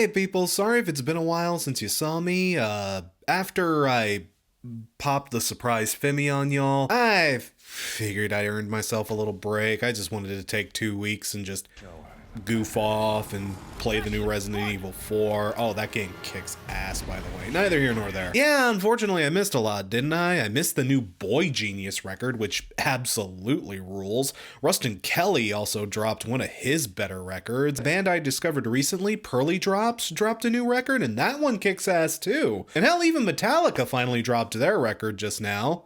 Hey people, sorry if it's been a while since you saw me. After I popped the surprise FIMI on y'all, I figured I earned myself a little break. I just wanted to take 2 weeks and just goof off and play the new Resident Evil 4. Oh, that game kicks ass, by the way. Neither here nor there. Yeah, unfortunately I missed a lot, didn't I? I missed the new Boy Genius record, which absolutely rules. Rustin Kelly also dropped one of his better records. A band I discovered recently, Pearly Drops, dropped a new record, and that one kicks ass too. And hell, even Metallica finally dropped their record just now.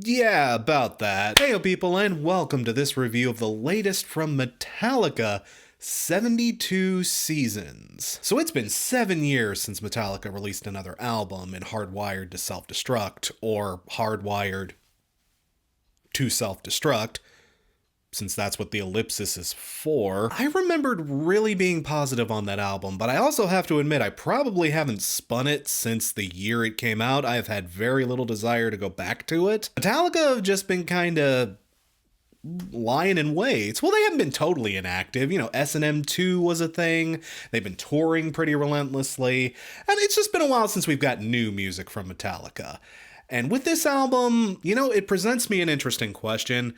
Yeah, about that. Heyo people, and welcome to this review of the latest from Metallica, 72 Seasons. So it's been 7 years since Metallica released another album in Hardwired to Self-Destruct, or Hardwired to Self-Destruct, since that's what the ellipsis is for. I remembered really being positive on that album, but I also have to admit I probably haven't spun it since the year it came out. I have had very little desire to go back to it. Metallica have just been kinda lying in wait. Well, they haven't been totally inactive. You know, S&M 2 was a thing. They've been touring pretty relentlessly. And it's just been a while since we've got new music from Metallica. And with this album, you know, it presents me an interesting question.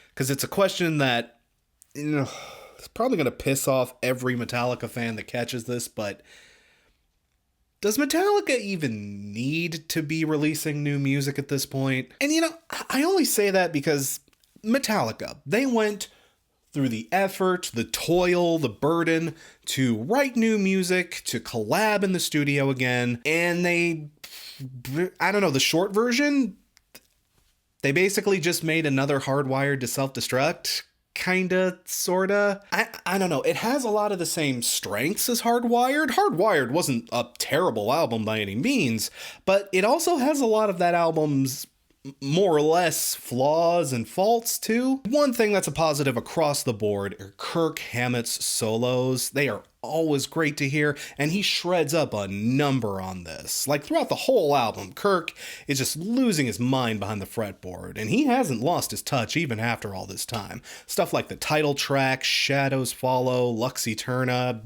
Because it's a question that, you know, it's probably going to piss off every Metallica fan that catches this, but does Metallica even need to be releasing new music at this point? And, you know, I only say that because Metallica, they went through the effort, the toil, the burden to write new music, to collab in the studio again, and they, I don't know, the short version, they basically just made another Hardwired to Self-Destruct, kinda, sorta. I don't know, it has a lot of the same strengths as Hardwired. Hardwired wasn't a terrible album by any means, but it also has a lot of that album's more or less flaws and faults too. One thing that's a positive across the board are Kirk Hammett's solos. They are always great to hear, and he shreds up a number on this. Like, throughout the whole album, Kirk is just losing his mind behind the fretboard, and he hasn't lost his touch even after all this time. Stuff like the title track, Shadows Follow, Lux Eterna,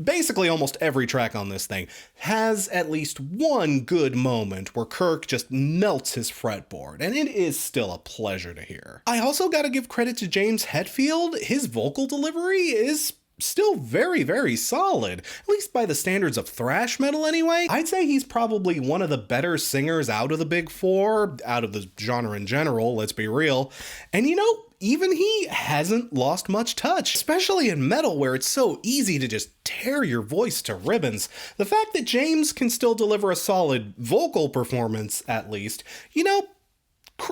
basically almost every track on this thing has at least one good moment where Kirk just melts his fretboard, and it is still a pleasure to hear. I also gotta give credit to James Hetfield. His vocal delivery is still very, very solid, at least by the standards of thrash metal anyway. I'd say he's probably one of the better singers out of the big four, out of the genre in general, let's be real. And you know, even he hasn't lost much touch, especially in metal where it's so easy to just tear your voice to ribbons. The fact that James can still deliver a solid vocal performance, at least, you know,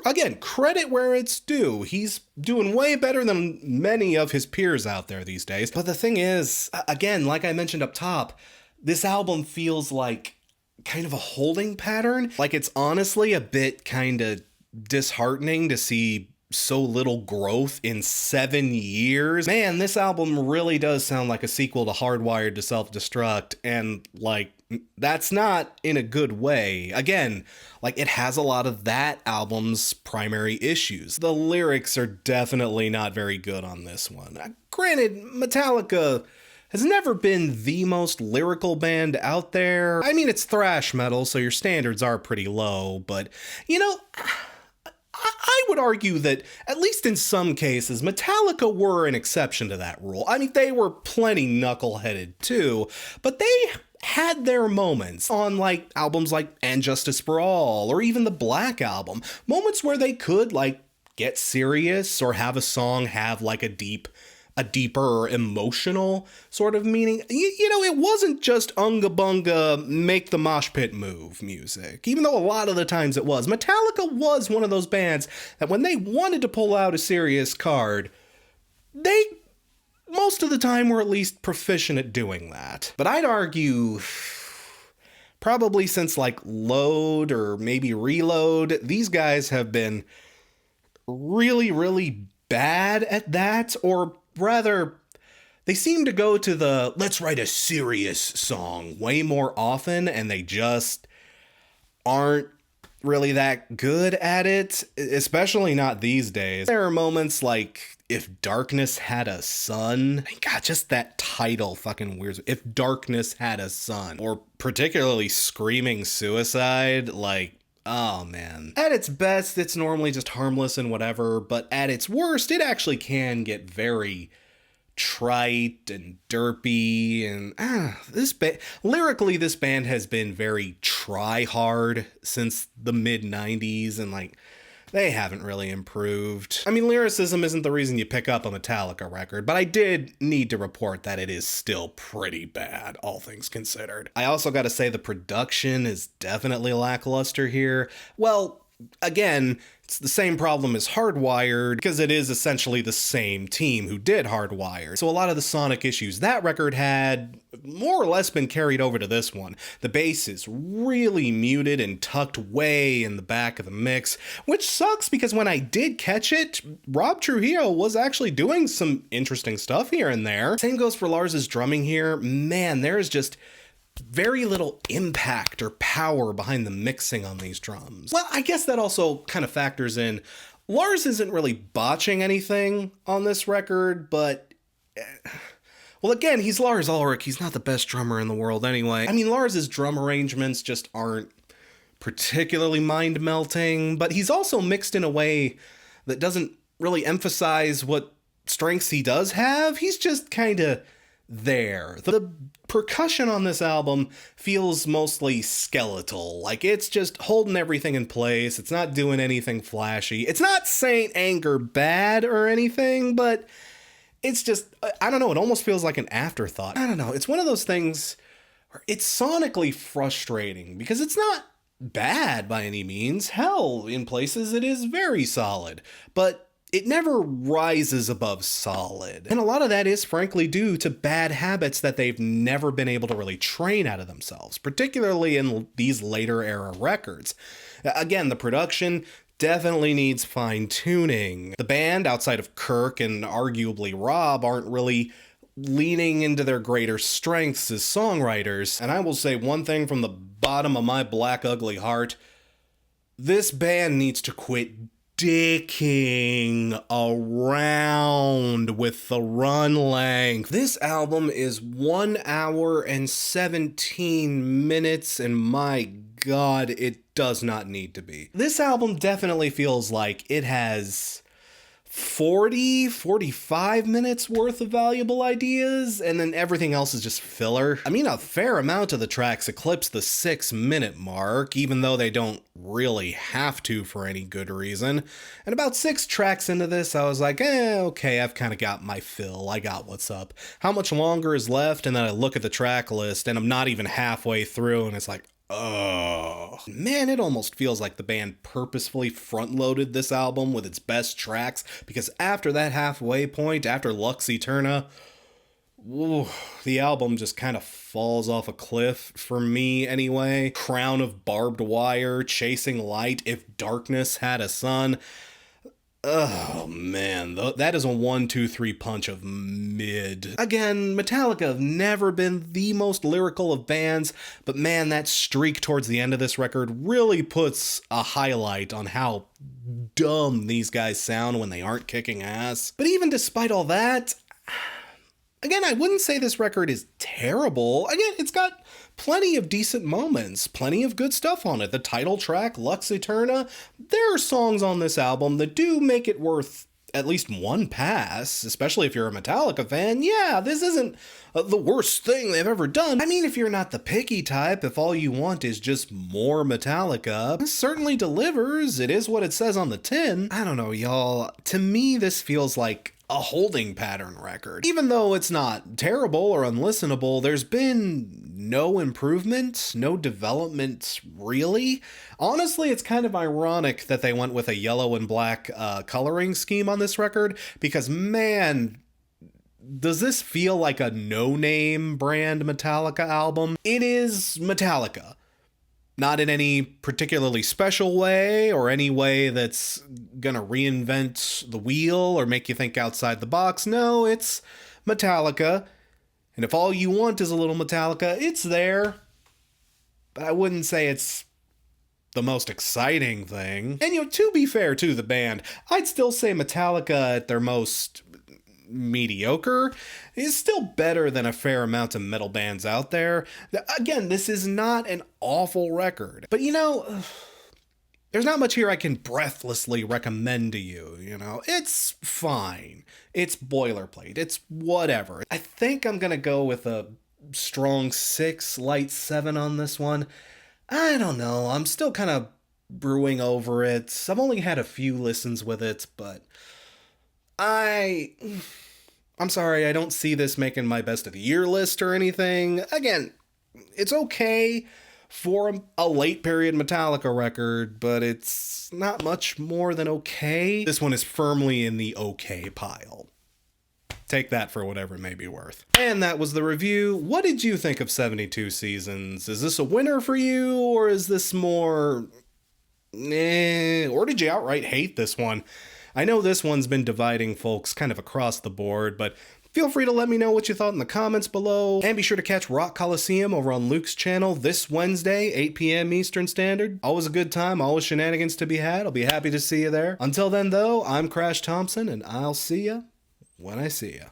again, credit where it's due. He's doing way better than many of his peers out there these days. But the thing is, again, like I mentioned up top, this album feels like kind of a holding pattern. Like, it's honestly a bit kind of disheartening to see so little growth in 7 years. Man, this album really does sound like a sequel to Hardwired to Self-Destruct, and like, that's not in a good way. Again, like, it has a lot of that album's primary issues. The lyrics are definitely not very good on this one. Granted, Metallica has never been the most lyrical band out there. I mean, it's thrash metal, so your standards are pretty low, but, you know, I would argue that, at least in some cases, Metallica were an exception to that rule. I mean, they were plenty knuckleheaded too, but they had their moments on, like, albums like And Justice for All, or even the Black Album. Moments where they could, like, get serious or have a song have, like, a deeper emotional sort of meaning. You know, it wasn't just unga bunga, make the mosh pit move music, even though a lot of the times it was. Metallica was one of those bands that when they wanted to pull out a serious card, they most of the time were at least proficient at doing that. But I'd argue, probably since like Load or maybe Reload, these guys have been really, really bad at that, or rather, they seem to go to the let's write a serious song way more often, and they just aren't really that good at it, especially not these days. There are moments like If Darkness Had a Son. God, just that title fucking weirds. If Darkness Had a Son. Or particularly Screaming Suicide. Like, oh man. At its best, it's normally just harmless and whatever, but at its worst, it actually can get very trite and derpy, and lyrically this band has been very try-hard since the mid-90s, and like they haven't really improved. I mean, lyricism isn't the reason you pick up a Metallica record, but I did need to report that it is still pretty bad, all things considered. I also gotta say the production is definitely lackluster here. Well, again, it's the same problem as Hardwired, because it is essentially the same team who did Hardwired. So a lot of the sonic issues that record had more or less been carried over to this one. The bass is really muted and tucked way in the back of the mix, which sucks because when I did catch it, Rob Trujillo was actually doing some interesting stuff here and there. Same goes for Lars's drumming here. Man, there is just very little impact or power behind the mixing on these drums. Well, I guess that also kind of factors in. Lars isn't really botching anything on this record, but well, again, he's Lars Ulrich. He's not the best drummer in the world anyway. I mean, Lars's drum arrangements just aren't particularly mind-melting, but he's also mixed in a way that doesn't really emphasize what strengths he does have. He's just kind of there. The percussion on this album feels mostly skeletal. Like, it's just holding everything in place. It's not doing anything flashy. It's not Saint Anger bad or anything, but it's just, I don't know, it almost feels like an afterthought. I don't know, it's one of those things where it's sonically frustrating because it's not bad by any means. Hell, in places it is very solid, but it never rises above solid. And a lot of that is frankly due to bad habits that they've never been able to really train out of themselves, particularly in these later era records. Again, the production definitely needs fine-tuning. The band, outside of Kirk and arguably Rob, aren't really leaning into their greater strengths as songwriters. And I will say one thing from the bottom of my black ugly heart: this band needs to quit dicking around with the run length. This album is 1 hour and 17 minutes, and my God, it does not need to be. This album definitely feels like it has 45 minutes worth of valuable ideas, and then everything else is just filler. I mean, a fair amount of the tracks eclipse the 6-minute mark, even though they don't really have to for any good reason. And about 6 tracks into this, I was like, okay, I've kind of got my fill. I got what's up. How much longer is left? And then I look at the track list, and I'm not even halfway through, and it's like, oh man, it almost feels like the band purposefully front-loaded this album with its best tracks, because after that halfway point, after Lux Eterna, the album just kind of falls off a cliff, for me anyway. Crown of Barbed Wire, Chasing Light, If Darkness Had a Son. Oh man, that is a 1-2-3 punch of mid. Again, Metallica have never been the most lyrical of bands, but man, that streak towards the end of this record really puts a highlight on how dumb these guys sound when they aren't kicking ass. But even despite all that, again, I wouldn't say this record is terrible. Again, it's got plenty of decent moments, plenty of good stuff on it. The title track, Lux Eterna, there are songs on this album that do make it worth at least one pass, especially if you're a Metallica fan. Yeah, this isn't the worst thing they've ever done. I mean, if you're not the picky type, if all you want is just more Metallica, this certainly delivers. It is what it says on the tin. I don't know, y'all. To me, this feels like a holding pattern record. Even though it's not terrible or unlistenable, there's been no improvement, no development, really. Honestly, it's kind of ironic that they went with a yellow and black coloring scheme on this record, because man, does this feel like a no-name brand Metallica album? It is Metallica. Not in any particularly special way, or any way that's gonna reinvent the wheel or make you think outside the box. No, it's Metallica. And if all you want is a little Metallica, it's there. But I wouldn't say it's the most exciting thing. And, to be fair to the band, I'd still say Metallica at their most mediocre is still better than a fair amount of metal bands out there. Again, this is not an awful record, but there's not much here I can breathlessly recommend to you, It's fine. It's boilerplate. It's whatever. I think I'm gonna go with a strong 6, light 7 on this one. I don't know. I'm still kind of brewing over it. I've only had a few listens with it, but I'm sorry, I don't see this making my best of the year list or anything. Again, it's okay for a late period Metallica record, but it's not much more than okay. This one is firmly in the okay pile. Take that for whatever it may be worth. And that was the review. What did you think of 72 Seasons? Is this a winner for you, or is this more or did you outright hate this one? I know this one's been dividing folks kind of across the board, but feel free to let me know what you thought in the comments below. And be sure to catch Rock Coliseum over on Luke's channel this Wednesday, 8 p.m. Eastern Standard. Always a good time, always shenanigans to be had. I'll be happy to see you there. Until then, though, I'm Crash Thompson, and I'll see ya when I see ya.